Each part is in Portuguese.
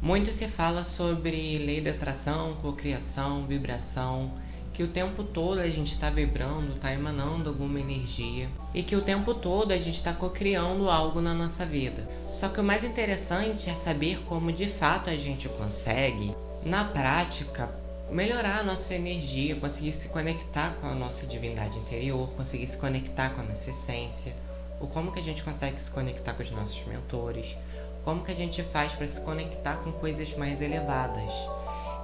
Muito se fala sobre lei da atração, cocriação, vibração, que o tempo todo a gente está vibrando, está emanando alguma energia e que o tempo todo a gente está cocriando algo na nossa vida. Só que o mais interessante é saber como de fato a gente consegue, na prática, melhorar a nossa energia, conseguir se conectar com a nossa divindade interior, conseguir se conectar com a nossa essência, ou como que a gente consegue se conectar com os nossos mentores, como que a gente faz para se conectar com coisas mais elevadas.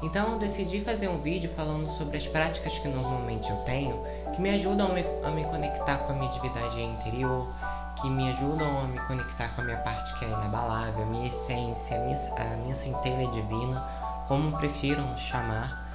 Então eu decidi fazer um vídeo falando sobre as práticas que normalmente eu tenho, que me ajudam a me conectar com a minha divindade interior, que me ajudam a me conectar com a minha parte que é inabalável, a minha essência, a minha centelha divina, como prefiram chamar.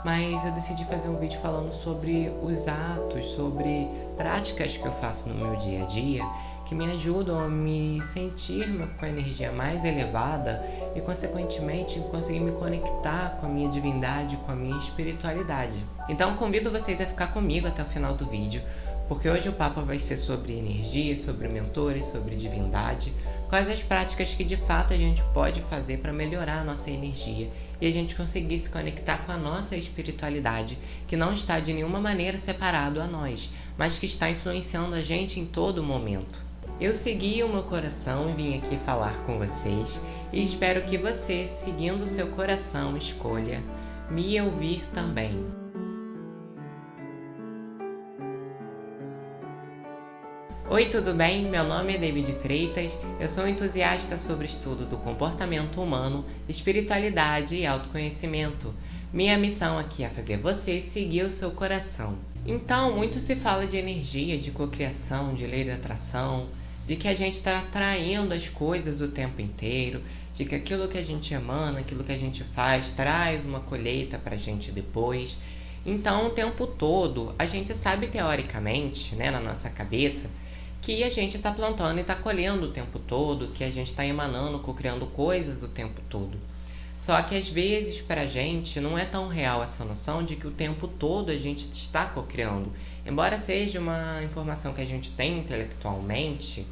Mas eu decidi fazer um vídeo falando sobre os atos, sobre práticas que eu faço no meu dia a dia, que me ajudam a me sentir com a energia mais elevada e, consequentemente, conseguir me conectar com a minha divindade, com a minha espiritualidade. Então convido vocês a ficar comigo até o final do vídeo, porque hoje o papo vai ser sobre energia, sobre mentores, sobre divindade, quais as práticas que de fato a gente pode fazer para melhorar a nossa energia e a gente conseguir se conectar com a nossa espiritualidade, que não está de nenhuma maneira separado a nós, mas que está influenciando a gente em todo momento. Eu segui o meu coração e vim aqui falar com vocês e espero que você, seguindo o seu coração, escolha me ouvir também. Oi, tudo bem? Meu nome é David Freitas, eu sou entusiasta sobre estudo do comportamento humano, espiritualidade e autoconhecimento. Minha missão aqui é fazer você seguir o seu coração. Então, muito se fala de energia, de cocriação, de lei da atração, de que a gente está atraindo as coisas o tempo inteiro, de que aquilo que a gente emana, aquilo que a gente faz, traz uma colheita para a gente depois. Então, o tempo todo, a gente sabe teoricamente, na nossa cabeça, que a gente está plantando e está colhendo o tempo todo, que a gente está emanando, cocriando coisas o tempo todo. Só que às vezes pra gente não é tão real essa noção de que o tempo todo a gente está cocriando. Embora seja uma informação que a gente tem intelectualmente,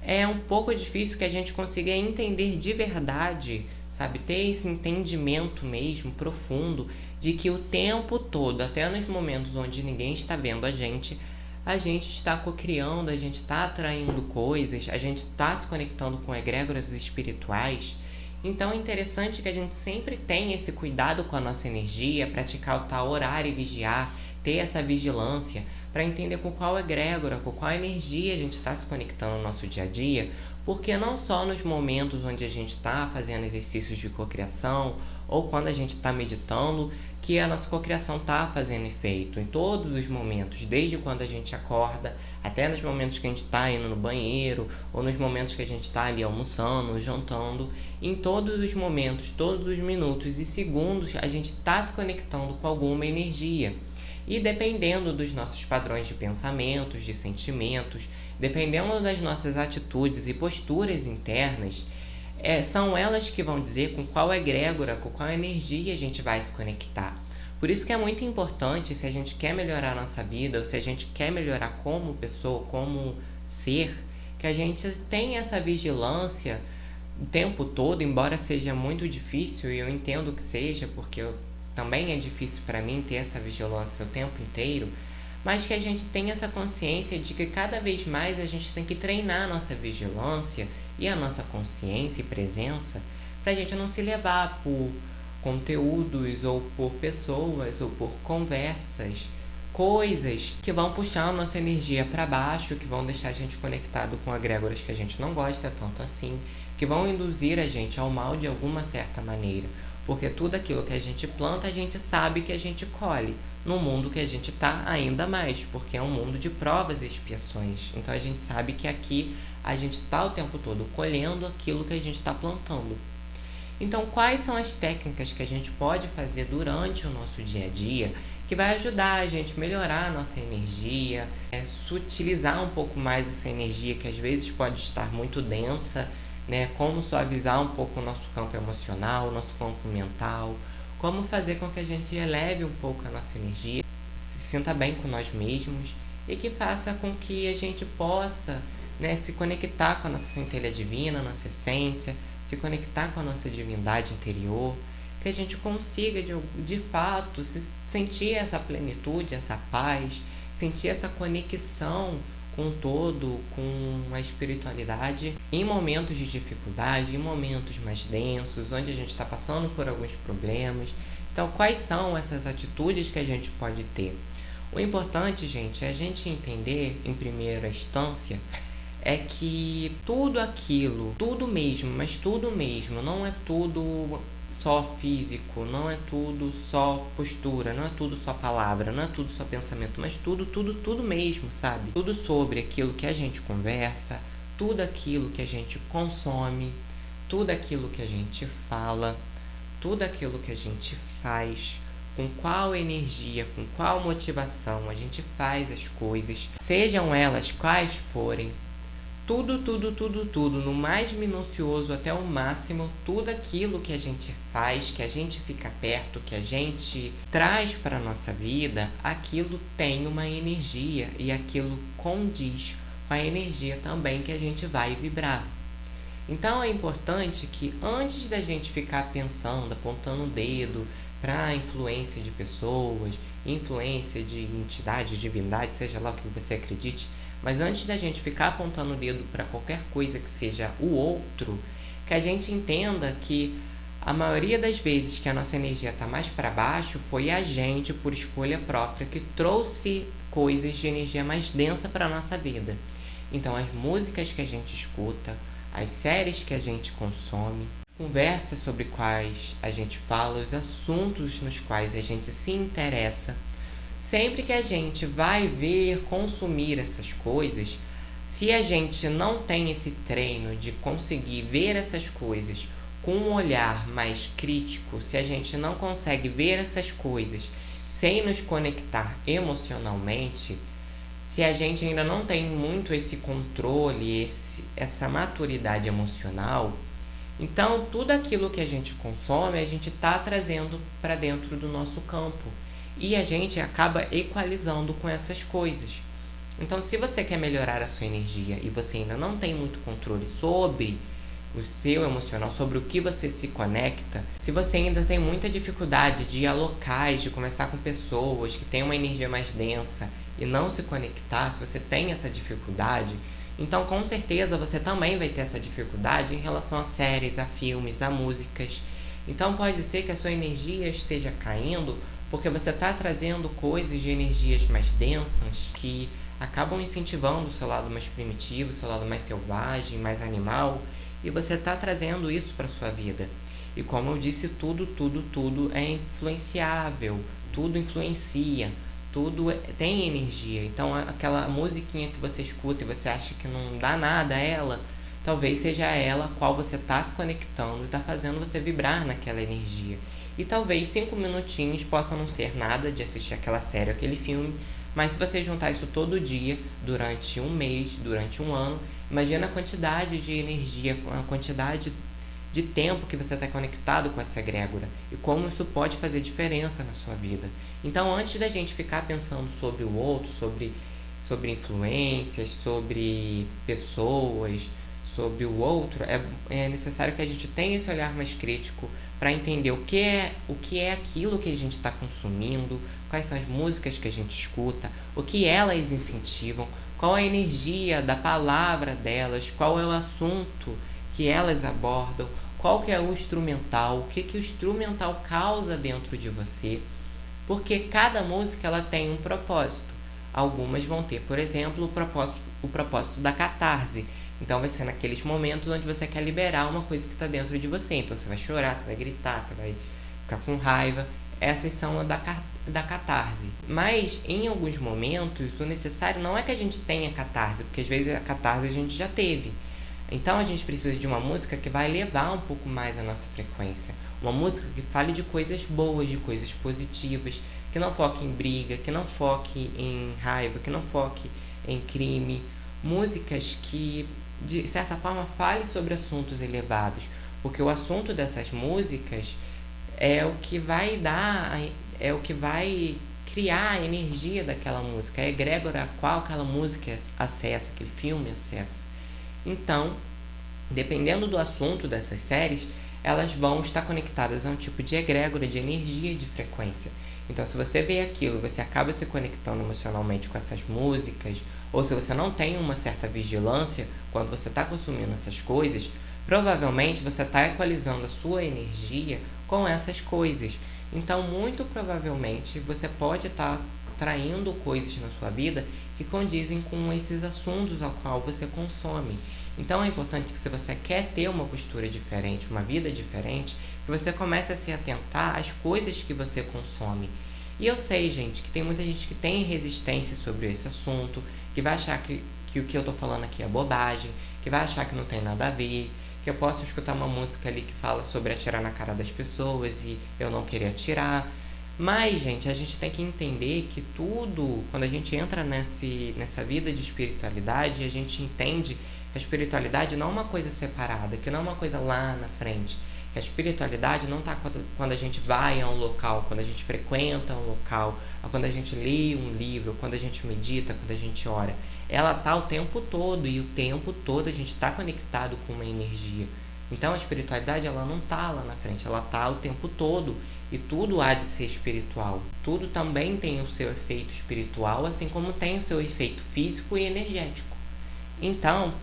é um pouco difícil que a gente consiga entender de verdade, sabe? Ter esse entendimento mesmo profundo de que o tempo todo, até nos momentos onde ninguém está vendo a gente está cocriando, a gente está atraindo coisas, a gente está se conectando com egrégoras espirituais. Então é interessante que a gente sempre tenha esse cuidado com a nossa energia, praticar o tal orar e vigiar, ter essa vigilância para entender com qual egrégora, com qual energia a gente está se conectando no nosso dia a dia, porque não só nos momentos onde a gente está fazendo exercícios de cocriação ou quando a gente está meditando, que a nossa cocriação está fazendo efeito em todos os momentos, desde quando a gente acorda, até nos momentos que a gente está indo no banheiro, ou nos momentos que a gente está ali almoçando, jantando, em todos os momentos, todos os minutos e segundos, a gente está se conectando com alguma energia. E dependendo dos nossos padrões de pensamentos, de sentimentos, dependendo das nossas atitudes e posturas internas, são elas que vão dizer com qual egrégora, com qual energia a gente vai se conectar. Por isso que é muito importante, se a gente quer melhorar a nossa vida, ou se a gente quer melhorar como pessoa, como ser, que a gente tenha essa vigilância o tempo todo, embora seja muito difícil, e eu entendo que seja, porque também é difícil para mim ter essa vigilância o tempo inteiro, mas que a gente tenha essa consciência de que cada vez mais a gente tem que treinar a nossa vigilância e a nossa consciência e presença para a gente não se levar por conteúdos ou por pessoas ou por conversas, coisas que vão puxar a nossa energia para baixo, que vão deixar a gente conectado com egrégoras que a gente não gosta tanto assim, que vão induzir a gente ao mal de alguma certa maneira. Porque tudo aquilo que a gente planta, a gente sabe que a gente colhe. No mundo que a gente está, ainda mais, porque é um mundo de provas e expiações. Então a gente sabe que aqui a gente está o tempo todo colhendo aquilo que a gente está plantando. Então, quais são as técnicas que a gente pode fazer durante o nosso dia a dia que vai ajudar a gente a melhorar a nossa energia, sutilizar um pouco mais essa energia que às vezes pode estar muito densa, como suavizar um pouco o nosso campo emocional, o nosso campo mental, como fazer com que a gente eleve um pouco a nossa energia, se sinta bem com nós mesmos e que faça com que a gente possa se conectar com a nossa centelha divina, nossa essência, se conectar com a nossa divindade interior, que a gente consiga de fato sentir essa plenitude, essa paz, sentir essa conexão com o todo, com a espiritualidade, em momentos de dificuldade, em momentos mais densos, onde a gente está passando por alguns problemas. Então, quais são essas atitudes que a gente pode ter? O importante, gente, é a gente entender, em primeira instância, é que tudo aquilo, tudo mesmo, mas tudo mesmo, não é tudo só físico, não é tudo só postura, não é tudo só palavra, não é tudo só pensamento, mas tudo mesmo, sabe? Tudo sobre aquilo que a gente conversa, tudo aquilo que a gente consome, tudo aquilo que a gente fala, tudo aquilo que a gente faz, com qual energia, com qual motivação a gente faz as coisas, sejam elas quais forem. Tudo, no mais minucioso até o máximo, tudo aquilo que a gente faz, que a gente fica perto, que a gente traz para a nossa vida, aquilo tem uma energia e aquilo condiz com a energia também que a gente vai vibrar. Então é importante que antes da gente ficar pensando, apontando o dedo para a influência de pessoas, influência de entidade, divindade, seja lá o que você acredite, mas antes da gente ficar apontando o dedo para qualquer coisa que seja o outro, que a gente entenda que a maioria das vezes que a nossa energia está mais para baixo foi a gente, por escolha própria, que trouxe coisas de energia mais densa para a nossa vida. Então, as músicas que a gente escuta, as séries que a gente consome, conversas sobre quais a gente fala, os assuntos nos quais a gente se interessa. Sempre que a gente vai ver, consumir essas coisas, se a gente não tem esse treino de conseguir ver essas coisas com um olhar mais crítico, se a gente não consegue ver essas coisas sem nos conectar emocionalmente, se a gente ainda não tem muito esse controle, essa maturidade emocional, então tudo aquilo que a gente consome, a gente está trazendo para dentro do nosso campo. E a gente acaba equalizando com essas coisas. Então, se você quer melhorar a sua energia e você ainda não tem muito controle sobre o seu emocional, sobre o que você se conecta, se você ainda tem muita dificuldade de ir a locais, de conversar com pessoas que têm uma energia mais densa e não se conectar, se você tem essa dificuldade, então com certeza você também vai ter essa dificuldade em relação a séries, a filmes, a músicas. Então pode ser que a sua energia esteja caindo porque você está trazendo coisas de energias mais densas que acabam incentivando o seu lado mais primitivo, o seu lado mais selvagem, mais animal, e você está trazendo isso para a sua vida. E como eu disse, tudo é influenciável, tudo influencia, tem energia. Então aquela musiquinha que você escuta e você acha que não dá nada a ela, talvez seja ela a qual você está se conectando e está fazendo você vibrar naquela energia. E talvez 5 minutinhos possam não ser nada de assistir aquela série, aquele filme, mas se você juntar isso todo dia, durante um mês, durante um ano, imagina a quantidade de energia, a quantidade de tempo que você está conectado com essa egrégora e como isso pode fazer diferença na sua vida. Então, antes da gente ficar pensando sobre o outro, sobre influências, sobre pessoas, sobre o outro, é necessário que a gente tenha esse olhar mais crítico para entender o que é aquilo que a gente está consumindo, quais são as músicas que a gente escuta, o que elas incentivam, qual a energia da palavra delas, qual é o assunto que elas abordam, qual que é o instrumental, o que o instrumental causa dentro de você, porque cada música ela tem um propósito. Algumas vão ter, por exemplo, o propósito da catarse. Então vai ser naqueles momentos onde você quer liberar uma coisa que está dentro de você. Então você vai chorar, você vai gritar, você vai ficar com raiva. Essas são a da catarse. Mas em alguns momentos o necessário não é que a gente tenha catarse, porque às vezes a catarse a gente já teve. Então a gente precisa de uma música que vai elevar um pouco mais a nossa frequência. Uma música que fale de coisas boas, de coisas positivas, que não foque em briga, que não foque em raiva, que não foque em crime. Músicas que, de certa forma, fale sobre assuntos elevados. Porque o assunto dessas músicas é o que vai é o que vai criar a energia daquela música, a egrégora a qual aquela música acessa, aquele filme acessa. Então, Dependendo do assunto dessas séries, elas vão estar conectadas a um tipo de egrégora, de energia, de frequência. Então, se você vê aquilo, você acaba se conectando emocionalmente com essas músicas, ou se você não tem uma certa vigilância quando você está consumindo essas coisas, provavelmente você está equalizando a sua energia com essas coisas. Então, muito provavelmente, você pode estar traindo coisas na sua vida que condizem com esses assuntos ao qual você consome. Então é importante que, se você quer ter uma postura diferente, uma vida diferente, que você comece a se atentar às coisas que você consome. E eu sei, gente, que tem muita gente que tem resistência sobre esse assunto, que vai achar que o que eu tô falando aqui é bobagem, que vai achar que não tem nada a ver, que eu posso escutar uma música ali que fala sobre atirar na cara das pessoas e eu não querer atirar. Mas, gente, a gente tem que entender que tudo, quando a gente entra nessa vida de espiritualidade, a gente entende que a espiritualidade não é uma coisa separada, que não é uma coisa lá na frente. Que a espiritualidade não está quando a gente vai a um local, quando a gente frequenta um local, ou quando a gente lê um livro, quando a gente medita, quando a gente ora. Ela está o tempo todo, e o tempo todo a gente está conectado com uma energia. Então a espiritualidade, ela não está lá na frente, ela está o tempo todo. E tudo há de ser espiritual. Tudo também tem o seu efeito espiritual, assim como tem o seu efeito físico e energético. Então,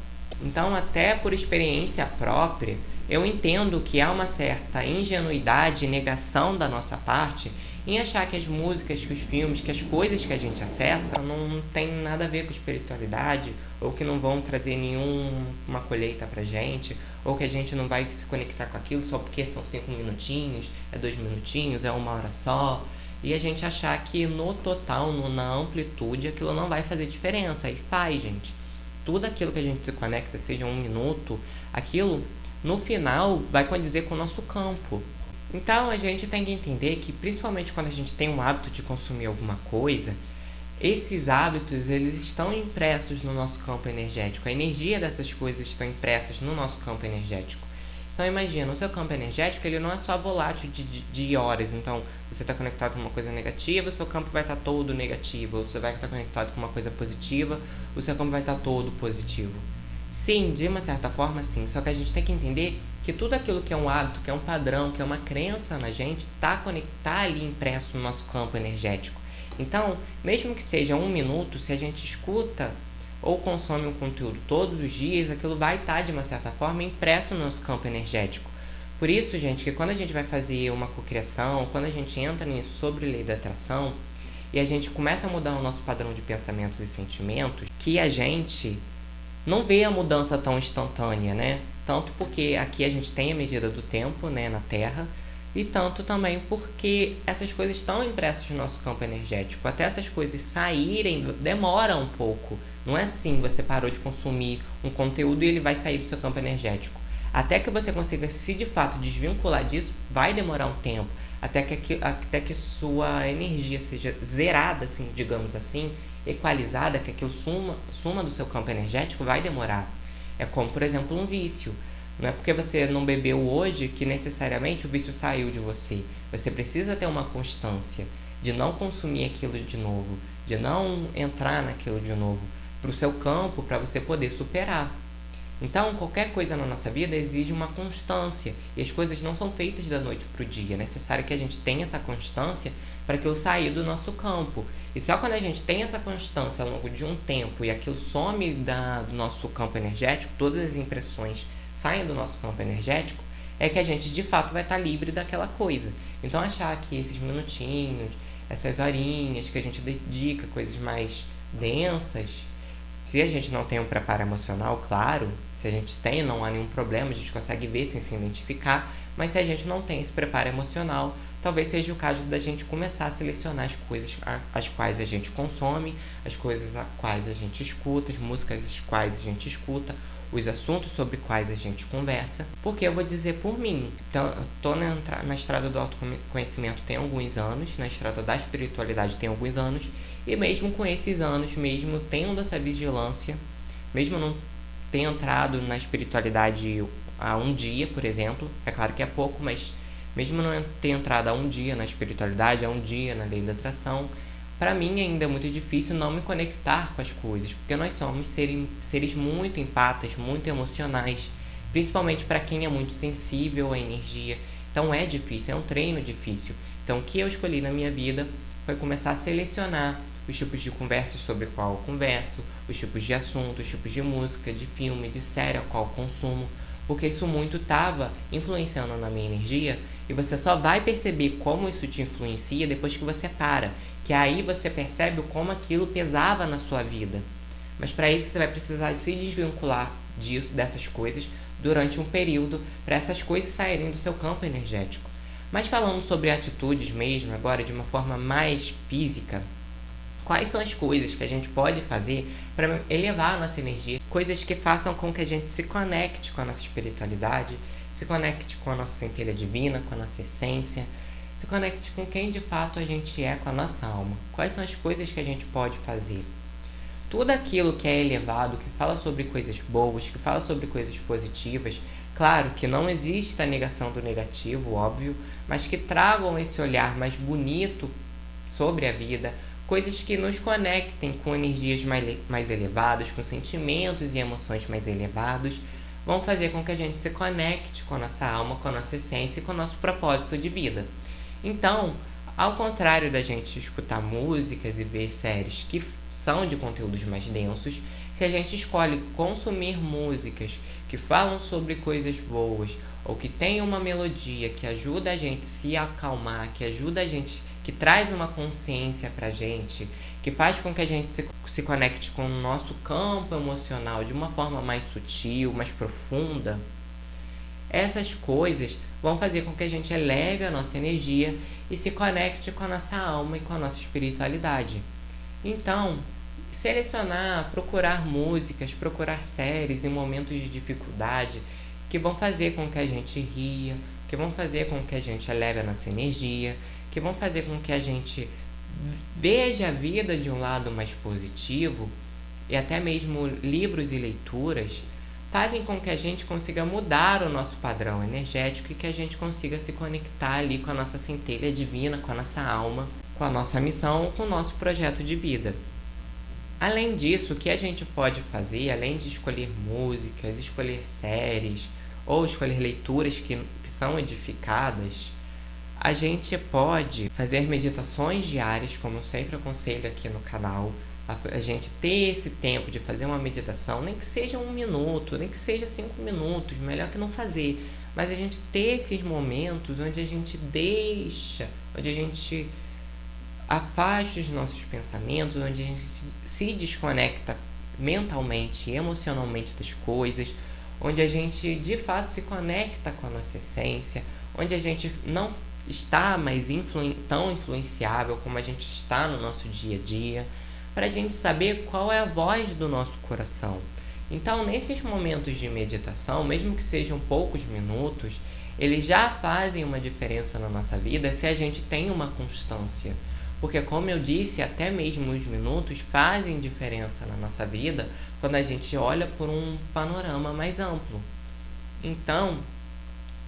até por experiência própria, eu entendo que há uma certa ingenuidade e negação da nossa parte em achar que as músicas, que os filmes, que as coisas que a gente acessa não tem nada a ver com espiritualidade, ou que não vão trazer nenhuma colheita pra gente, ou que a gente não vai se conectar com aquilo só porque são 5 minutinhos, é 2 minutinhos, é 1 hora só. E a gente achar que no total, na amplitude, aquilo não vai fazer diferença. E faz, gente. Tudo aquilo que a gente se conecta, seja 1 minuto, aquilo no final vai condizer com o nosso campo. Então a gente tem que entender que, principalmente quando a gente tem um hábito de consumir alguma coisa, esses hábitos, eles estão impressos no nosso campo energético. A energia dessas coisas estão impressas no nosso campo energético. Então imagina, o seu campo energético, ele não é só volátil de horas. Então você está conectado com uma coisa negativa, o seu campo vai estar todo negativo. Ou você vai estar conectado com uma coisa positiva, o seu campo vai estar todo positivo. Sim, de uma certa forma sim, só que a gente tem que entender que tudo aquilo que é um hábito, que é um padrão, que é uma crença na gente, tá ali impresso no nosso campo energético. Então, mesmo que seja 1 minuto, se a gente escuta ou consome um conteúdo todos os dias, aquilo vai estar, de uma certa forma, impresso no nosso campo energético. Por isso, gente, que quando a gente vai fazer uma cocriação, quando a gente entra nisso sobre lei da atração, e a gente começa a mudar o nosso padrão de pensamentos e sentimentos, que a gente não vê a mudança tão instantânea, né? Tanto porque aqui a gente tem a medida do tempo, né, na Terra, e tanto também porque essas coisas estão impressas no nosso campo energético. Até essas coisas saírem, demora um pouco. Não é assim, você parou de consumir um conteúdo e ele vai sair do seu campo energético. Até que você consiga se de fato desvincular disso, vai demorar um tempo. Até que sua energia seja zerada, assim, digamos assim, equalizada, que aquilo suma do seu campo energético, vai demorar. É como, por exemplo, um vício. Não é porque você não bebeu hoje que necessariamente o vício saiu de você. Você precisa ter uma constância de não consumir aquilo de novo, de não entrar naquilo de novo, para o seu campo, para você poder superar. Então, qualquer coisa na nossa vida exige uma constância, e as coisas não são feitas da noite para o dia. É necessário que a gente tenha essa constância para aquilo sair do nosso campo. E só quando a gente tem essa constância ao longo de um tempo e aquilo some do nosso campo energético, todas as impressões saem do nosso campo energético, é que a gente de fato vai estar livre daquela coisa. Então, achar que esses minutinhos, essas horinhas que a gente dedica, coisas mais densas, se a gente não tem um preparo emocional, claro, se a gente tem, não há nenhum problema, a gente consegue ver sem se identificar, mas se a gente não tem esse preparo emocional, talvez seja o caso da gente começar a selecionar as coisas as quais a gente consome, as coisas as quais a gente escuta, as músicas as quais a gente escuta, os assuntos sobre quais a gente conversa, porque eu vou dizer por mim. Então, eu tô na estrada do autoconhecimento tem alguns anos, na estrada da espiritualidade tem alguns anos, e mesmo com esses anos, mesmo tendo essa vigilância, mesmo não ter entrado na espiritualidade há um dia, por exemplo, é claro que é pouco, mas mesmo não ter entrado há um dia na espiritualidade, há um dia na lei da atração, para mim ainda é muito difícil não me conectar com as coisas, porque nós somos seres muito empatas, muito emocionais. principalmente para quem é muito sensível à energia. Então é difícil, é um treino difícil. Então o que eu escolhi na minha vida foi começar a selecionar os tipos de conversas sobre qual eu converso, os tipos de assuntos, os tipos de música, de filme, de série a qual eu consumo, porque isso muito estava influenciando na minha energia, e você só vai perceber como isso te influencia depois que você para, que aí você percebe como aquilo pesava na sua vida. Mas para isso você vai precisar se desvincular dessas coisas durante um período, para essas coisas saírem do seu campo energético. Mas falando sobre atitudes mesmo, agora de uma forma mais física, quais são as coisas que a gente pode fazer para elevar a nossa energia? Coisas que façam com que a gente se conecte com a nossa espiritualidade, se conecte com a nossa centelha divina, com a nossa essência, se conecte com quem de fato a gente é, com a nossa alma. Quais são as coisas que a gente pode fazer? Tudo aquilo que é elevado, que fala sobre coisas boas, que fala sobre coisas positivas, claro que não existe a negação do negativo, óbvio, mas que tragam esse olhar mais bonito sobre a vida, coisas que nos conectem com energias mais elevadas, com sentimentos e emoções mais elevados, vão fazer com que a gente se conecte com a nossa alma, com a nossa essência e com o nosso propósito de vida. Então, ao contrário da gente escutar músicas e ver séries que são de conteúdos mais densos, se a gente escolhe consumir músicas que falam sobre coisas boas ou que tem uma melodia que ajuda a gente a se acalmar, que ajuda a gente, que traz uma consciência pra gente, que faz com que a gente se conecte com o nosso campo emocional de uma forma mais sutil, mais profunda, essas coisas vão fazer com que a gente eleve a nossa energia e se conecte com a nossa alma e com a nossa espiritualidade. Então, selecionar, procurar músicas, procurar séries em momentos de dificuldade que vão fazer com que a gente ria, que vão fazer com que a gente eleve a nossa energia, que vão fazer com que a gente veja a vida de um lado mais positivo, e até mesmo livros e leituras fazem com que a gente consiga mudar o nosso padrão energético e que a gente consiga se conectar ali com a nossa centelha divina, com a nossa alma, com a nossa missão, com o nosso projeto de vida. Além disso, o que a gente pode fazer, além de escolher músicas, escolher séries ou escolher leituras que são edificadas, a gente pode fazer meditações diárias, como eu sempre aconselho aqui no canal, a gente ter esse tempo de fazer uma meditação, nem que seja 1 minuto, nem que seja 5 minutos, melhor que não fazer, mas a gente ter esses momentos onde a gente deixa, onde a gente afasta os nossos pensamentos, onde a gente se desconecta mentalmente e emocionalmente das coisas, onde a gente de fato se conecta com a nossa essência, onde a gente não está mais tão influenciável como a gente está no nosso dia a dia, para a gente saber qual é a voz do nosso coração. Então, nesses momentos de meditação, mesmo que sejam poucos minutos, eles já fazem uma diferença na nossa vida se a gente tem uma constância. Porque, como eu disse, até mesmo os minutos fazem diferença na nossa vida quando a gente olha por um panorama mais amplo. Então,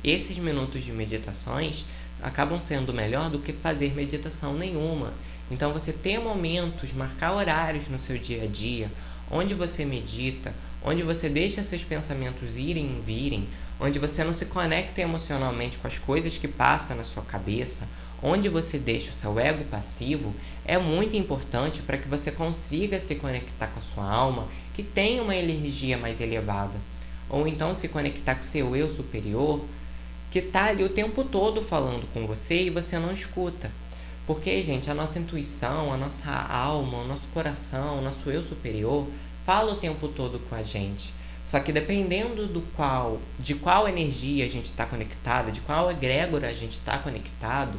esses minutos de meditações acabam sendo melhor do que fazer meditação nenhuma. Então, você ter momentos, marcar horários no seu dia a dia, onde você medita, onde você deixa seus pensamentos irem e virem, onde você não se conecta emocionalmente com as coisas que passam na sua cabeça, onde você deixa o seu ego passivo, é muito importante para que você consiga se conectar com a sua alma, que tem uma energia mais elevada. Ou então se conectar com o seu eu superior, que está ali o tempo todo falando com você e você não escuta. Porque, gente, a nossa intuição, a nossa alma, o nosso coração, o nosso eu superior fala o tempo todo com a gente. Só que dependendo de qual energia a gente está conectado, de qual egrégora a gente está conectado,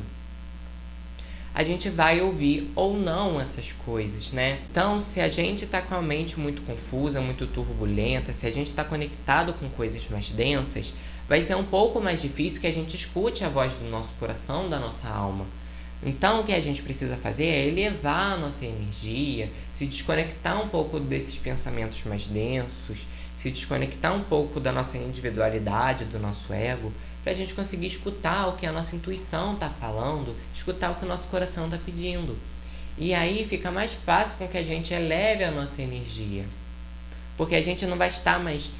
a gente vai ouvir ou não essas coisas, né? Então, se a gente está com a mente muito confusa, muito turbulenta, se a gente está conectado com coisas mais densas, vai ser um pouco mais difícil que a gente escute a voz do nosso coração, da nossa alma. Então, o que a gente precisa fazer é elevar a nossa energia, se desconectar um pouco desses pensamentos mais densos, se desconectar um pouco da nossa individualidade, do nosso ego, para a gente conseguir escutar o que a nossa intuição está falando, escutar o que o nosso coração está pedindo. E aí fica mais fácil com que a gente eleve a nossa energia, porque a gente não vai estar mais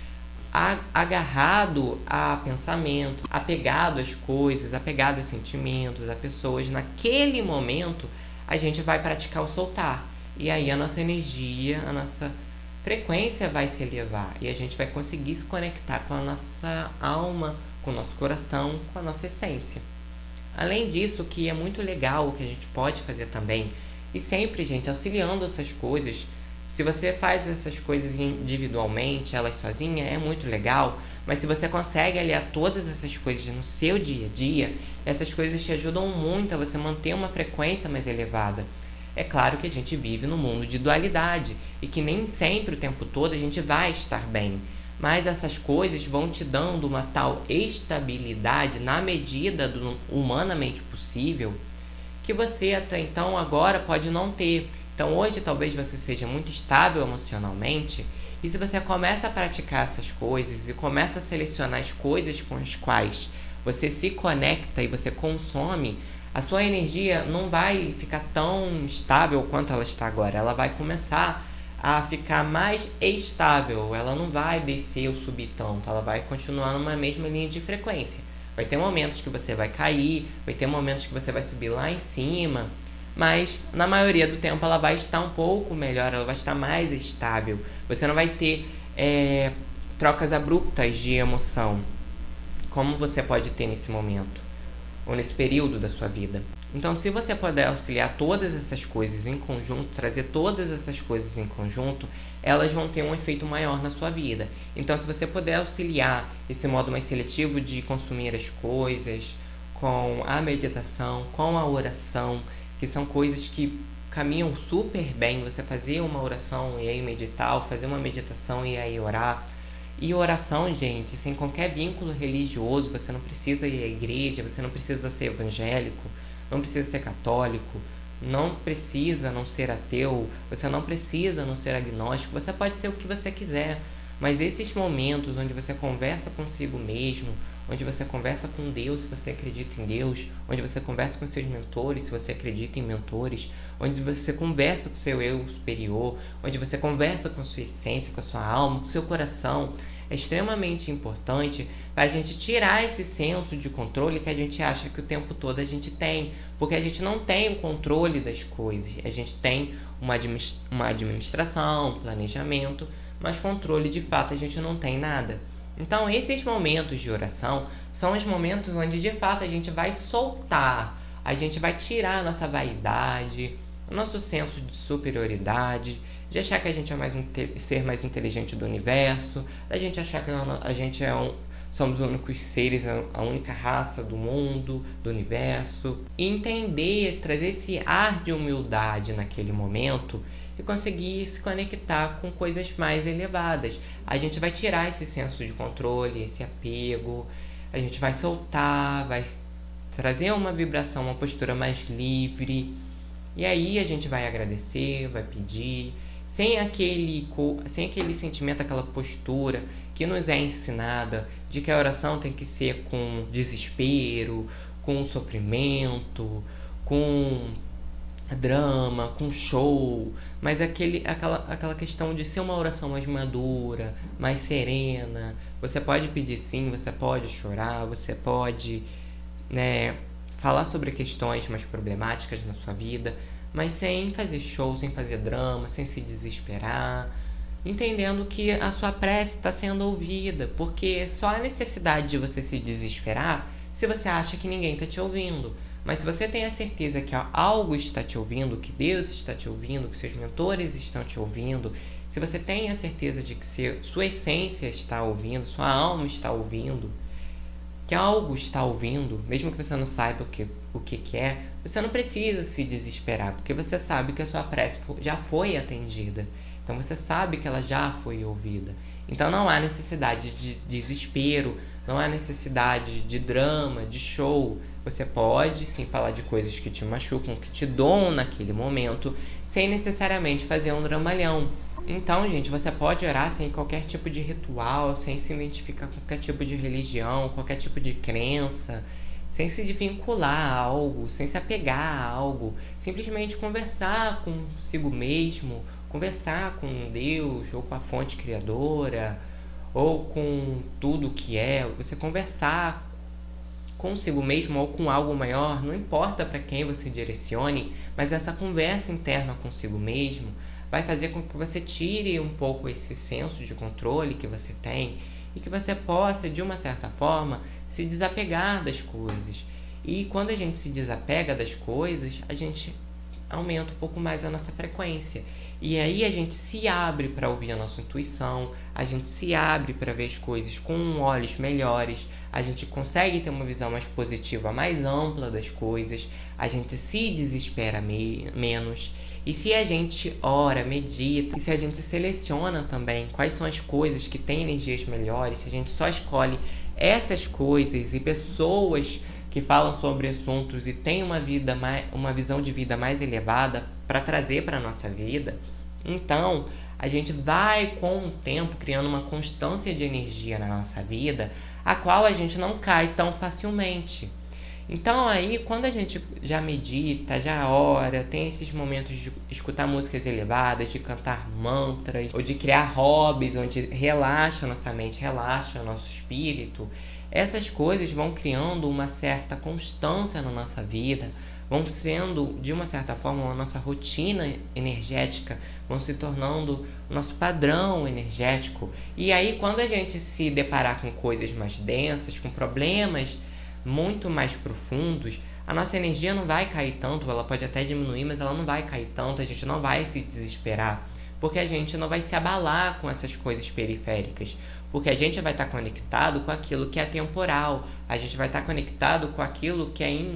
agarrado a pensamento, apegado às coisas, apegado a sentimentos, a pessoas. Naquele momento, a gente vai praticar o soltar. E aí a nossa energia, a nossa frequência vai se elevar. E a gente vai conseguir se conectar com a nossa alma, com o nosso coração, com a nossa essência. Além disso, que é muito legal, o que a gente pode fazer também, e sempre, gente, auxiliando essas coisas. Se você faz essas coisas individualmente, elas sozinha, é muito legal, mas se você consegue aliar todas essas coisas no seu dia a dia, essas coisas te ajudam muito a você manter uma frequência mais elevada. É claro que a gente vive num mundo de dualidade e que nem sempre o tempo todo a gente vai estar bem, mas essas coisas vão te dando uma tal estabilidade na medida do humanamente possível que você até então agora pode não ter. Então hoje talvez você seja muito estável emocionalmente, e se você começa a praticar essas coisas e começa a selecionar as coisas com as quais você se conecta e você consome, a sua energia não vai ficar tão estável quanto ela está agora. Ela vai começar a ficar mais estável, ela não vai descer ou subir tanto, ela vai continuar numa mesma linha de frequência. Vai ter momentos que você vai cair, vai ter momentos que você vai subir lá em cima, mas na maioria do tempo ela vai estar um pouco melhor, ela vai estar mais estável. Você não vai ter trocas abruptas de emoção, como você pode ter nesse momento, ou nesse período da sua vida. Então, se você puder auxiliar todas essas coisas em conjunto, trazer todas essas coisas em conjunto, elas vão ter um efeito maior na sua vida. Então, se você puder auxiliar esse modo mais seletivo de consumir as coisas, com a meditação, com a oração, que são coisas que caminham super bem, você fazer uma oração e aí meditar, ou fazer uma meditação e aí orar. E oração, gente, sem qualquer vínculo religioso, você não precisa ir à igreja, você não precisa ser evangélico, não precisa ser católico, não precisa não ser ateu, você não precisa não ser agnóstico, você pode ser o que você quiser. Mas esses momentos onde você conversa consigo mesmo, onde você conversa com Deus, se você acredita em Deus, onde você conversa com seus mentores, se você acredita em mentores, onde você conversa com seu eu superior, onde você conversa com sua essência, com a sua alma, com seu coração, é extremamente importante para a gente tirar esse senso de controle que a gente acha que o tempo todo a gente tem, porque a gente não tem o controle das coisas, a gente tem uma administração, um planejamento, mas controle de fato a gente não tem nada. Então esses momentos de oração são os momentos onde de fato a gente vai soltar, a gente vai tirar a nossa vaidade, o nosso senso de superioridade, de achar que a gente é ser mais inteligente do universo, da gente achar que a gente somos os únicos seres, a única raça do mundo, do universo. E entender, trazer esse ar de humildade naquele momento e conseguir se conectar com coisas mais elevadas. A gente vai tirar esse senso de controle, esse apego, a gente vai soltar, vai trazer uma vibração, uma postura mais livre. E aí a gente vai agradecer, vai pedir, sem aquele sentimento, aquela postura que nos é ensinada de que a oração tem que ser com desespero, com sofrimento, com drama, com show, mas aquela questão de ser uma oração mais madura, mais serena. Você pode pedir sim, você pode chorar, você pode, falar sobre questões mais problemáticas na sua vida, mas sem fazer show, sem fazer drama, sem se desesperar, entendendo que a sua prece está sendo ouvida, porque só há necessidade de você se desesperar se você acha que ninguém está te ouvindo. Mas se você tem a certeza que algo está te ouvindo, que Deus está te ouvindo, que seus mentores estão te ouvindo, se você tem a certeza de que sua essência está ouvindo, sua alma está ouvindo, que algo está ouvindo, mesmo que você não saiba o que é, você não precisa se desesperar, porque você sabe que a sua prece já foi atendida. Então você sabe que ela já foi ouvida. Então não há necessidade de desespero, não há necessidade de drama, de show. Você pode sim falar de coisas que te machucam, que te doam naquele momento, sem necessariamente fazer um dramalhão. Então, gente, você pode orar sem qualquer tipo de ritual, sem se identificar com qualquer tipo de religião, qualquer tipo de crença, sem se vincular a algo, sem se apegar a algo. Simplesmente conversar consigo mesmo, conversar com Deus ou com a fonte criadora, ou com tudo que é, você conversar consigo mesmo ou com algo maior, não importa para quem você direcione, mas essa conversa interna consigo mesmo vai fazer com que você tire um pouco esse senso de controle que você tem e que você possa, de uma certa forma, se desapegar das coisas. E quando a gente se desapega das coisas, a gente aumenta um pouco mais a nossa frequência. E aí a gente se abre para ouvir a nossa intuição, a gente se abre para ver as coisas com olhos melhores, a gente consegue ter uma visão mais positiva, mais ampla das coisas, a gente se desespera menos. E se a gente ora, medita, e se a gente seleciona também quais são as coisas que têm energias melhores, se a gente só escolhe essas coisas e pessoas que falam sobre assuntos e têm uma visão de vida mais elevada para trazer para a nossa vida, então a gente vai com o tempo criando uma constância de energia na nossa vida, a qual a gente não cai tão facilmente. Então aí, quando a gente já medita, já ora, tem esses momentos de escutar músicas elevadas, de cantar mantras, ou de criar hobbies, onde relaxa a nossa mente, relaxa o nosso espírito, essas coisas vão criando uma certa constância na nossa vida, vão sendo, de uma certa forma, a nossa rotina energética, vão se tornando o nosso padrão energético. E aí, quando a gente se deparar com coisas mais densas, com problemas muito mais profundos, a nossa energia não vai cair tanto, ela pode até diminuir, mas ela não vai cair tanto, a gente não vai se desesperar, porque a gente não vai se abalar com essas coisas periféricas, porque a gente vai estar conectado com aquilo que é temporal, a gente vai estar conectado com aquilo que é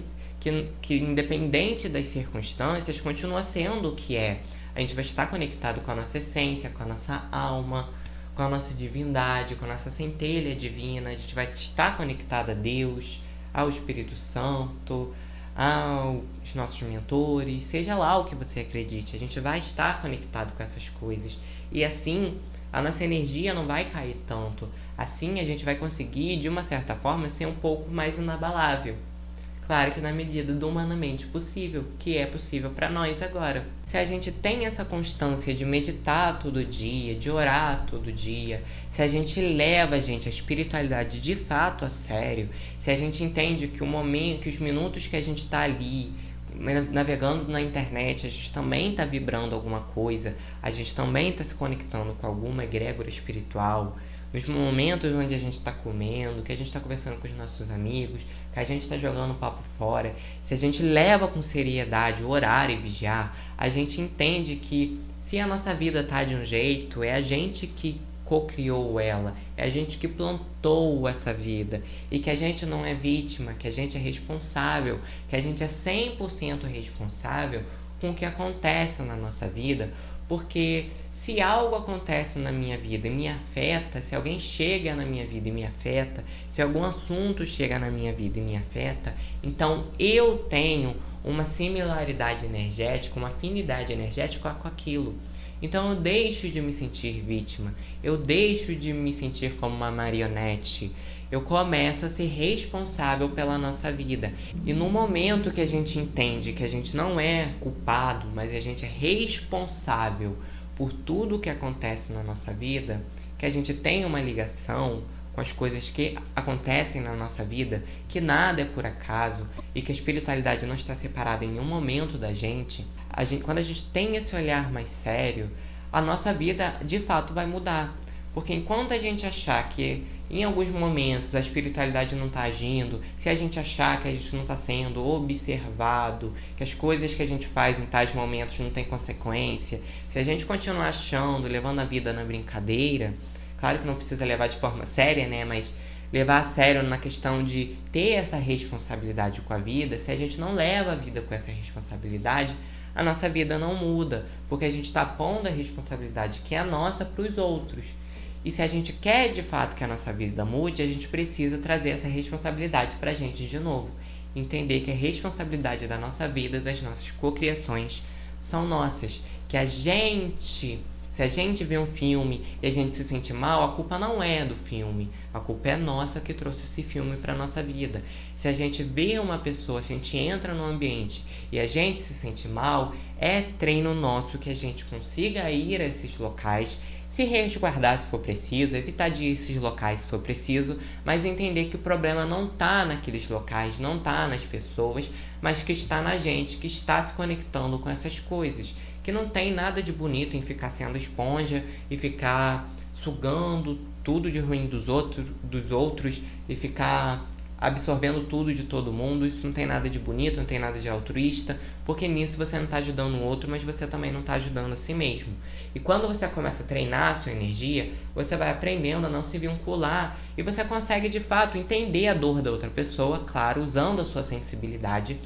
que independente das circunstâncias, continua sendo o que é. A gente vai estar conectado com a nossa essência, com a nossa alma, com a nossa divindade, com a nossa centelha divina, a gente vai estar conectado a Deus, ao Espírito Santo, aos nossos mentores, seja lá o que você acredite, a gente vai estar conectado com essas coisas. E assim, a nossa energia não vai cair tanto. Assim, a gente vai conseguir, de uma certa forma, ser um pouco mais inabalável. Claro que na medida do humanamente possível, que é possível para nós agora. Se a gente tem essa constância de meditar todo dia, de orar todo dia, se a gente leva, gente, a espiritualidade de fato a sério, se a gente entende que o momento, que os minutos que a gente está ali navegando na internet, a gente também está vibrando alguma coisa, a gente também está se conectando com alguma egrégora espiritual, nos momentos onde a gente está comendo, que a gente está conversando com os nossos amigos, que a gente está jogando papo fora, se a gente leva com seriedade o orar e vigiar, a gente entende que se a nossa vida está de um jeito, é a gente que co-criou ela, é a gente que plantou essa vida, e que a gente não é vítima, que a gente é responsável, que a gente é 100% responsável com o que acontece na nossa vida, porque se algo acontece na minha vida e me afeta, se alguém chega na minha vida e me afeta, se algum assunto chega na minha vida e me afeta, então eu tenho uma similaridade energética, uma afinidade energética com aquilo. Então eu deixo de me sentir vítima, eu deixo de me sentir como uma marionete, eu começo a ser responsável pela nossa vida. E no momento que a gente entende que a gente não é culpado, mas a gente é responsável por tudo o que acontece na nossa vida, que a gente tem uma ligação com as coisas que acontecem na nossa vida, que nada é por acaso e que a espiritualidade não está separada em nenhum momento da gente, quando a gente tem esse olhar mais sério, a nossa vida de fato vai mudar. Porque enquanto a gente achar que em alguns momentos a espiritualidade não está agindo, se a gente achar que a gente não está sendo observado, que as coisas que a gente faz em tais momentos não tem consequência, se a gente continuar achando, levando a vida na brincadeira, claro que não precisa levar de forma séria, né? Mas levar a sério na questão de ter essa responsabilidade com a vida, se a gente não leva a vida com essa responsabilidade, a nossa vida não muda, porque a gente está pondo a responsabilidade que é nossa para os outros. E se a gente quer de fato que a nossa vida mude, a gente precisa trazer essa responsabilidade para a gente de novo. Entender que a responsabilidade da nossa vida, das nossas cocriações, são nossas. Que a gente, se a gente vê um filme e a gente se sente mal, a culpa não é do filme. A culpa é nossa que trouxe esse filme para a nossa vida. Se a gente vê uma pessoa, se a gente entra no ambiente e a gente se sente mal, é treino nosso que a gente consiga ir a esses locais Se resguardar se for preciso, evitar de ir a esses locais se for preciso, mas entender que o problema não está naqueles locais, não está nas pessoas, mas que está na gente, que está se conectando com essas coisas. Que não tem nada de bonito em ficar sendo esponja e ficar sugando tudo de ruim dos outros e ficar absorvendo tudo de todo mundo. Isso não tem nada de bonito, não tem nada de altruísta, porque nisso você não está ajudando o outro, mas você também não está ajudando a si mesmo. E quando você começa a treinar a sua energia, você vai aprendendo a não se vincular e você consegue de fato entender a dor da outra pessoa, claro, usando a sua sensibilidade,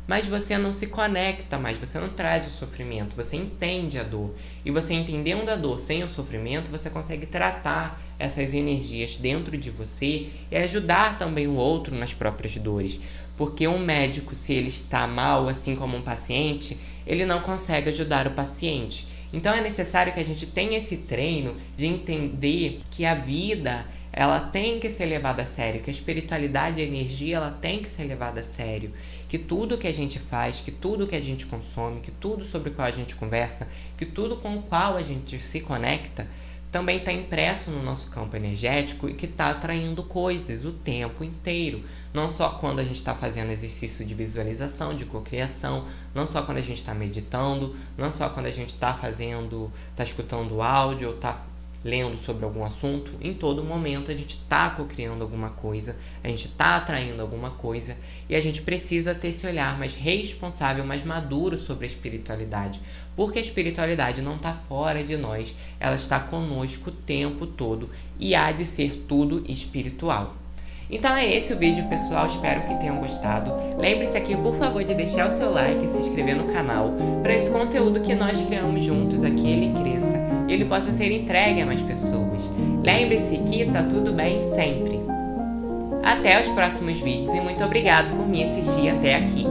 mas você não se conecta mais, você não traz o sofrimento, você entende a dor. E você entendendo a dor sem o sofrimento, você consegue tratar essas energias dentro de você e ajudar também o outro nas próprias dores. Porque um médico, se ele está mal, assim como um paciente, ele não consegue ajudar o paciente. Então é necessário que a gente tenha esse treino de entender que a vida, ela tem que ser levada a sério, que a espiritualidade e a energia, ela tem que ser levada a sério, que tudo que a gente faz, que tudo que a gente consome, que tudo sobre o qual a gente conversa, que tudo com o qual a gente se conecta, também está impresso no nosso campo energético e que está atraindo coisas o tempo inteiro. Não só quando a gente está fazendo exercício de visualização, de cocriação, não só quando a gente está meditando, não só quando a gente está escutando áudio ou está lendo sobre algum assunto. Em todo momento a gente está cocriando alguma coisa, a gente está atraindo alguma coisa e a gente precisa ter esse olhar mais responsável, mais maduro sobre a espiritualidade, porque a espiritualidade não está fora de nós, ela está conosco o tempo todo e há de ser tudo espiritual. Então é esse o vídeo, pessoal, espero que tenham gostado. Lembre-se aqui, por favor, de deixar o seu like e se inscrever no canal, para esse conteúdo que nós criamos juntos aqui ele cresça e ele possa ser entregue a mais pessoas. Lembre-se que tá tudo bem sempre. Até os próximos vídeos e muito obrigado por me assistir até aqui.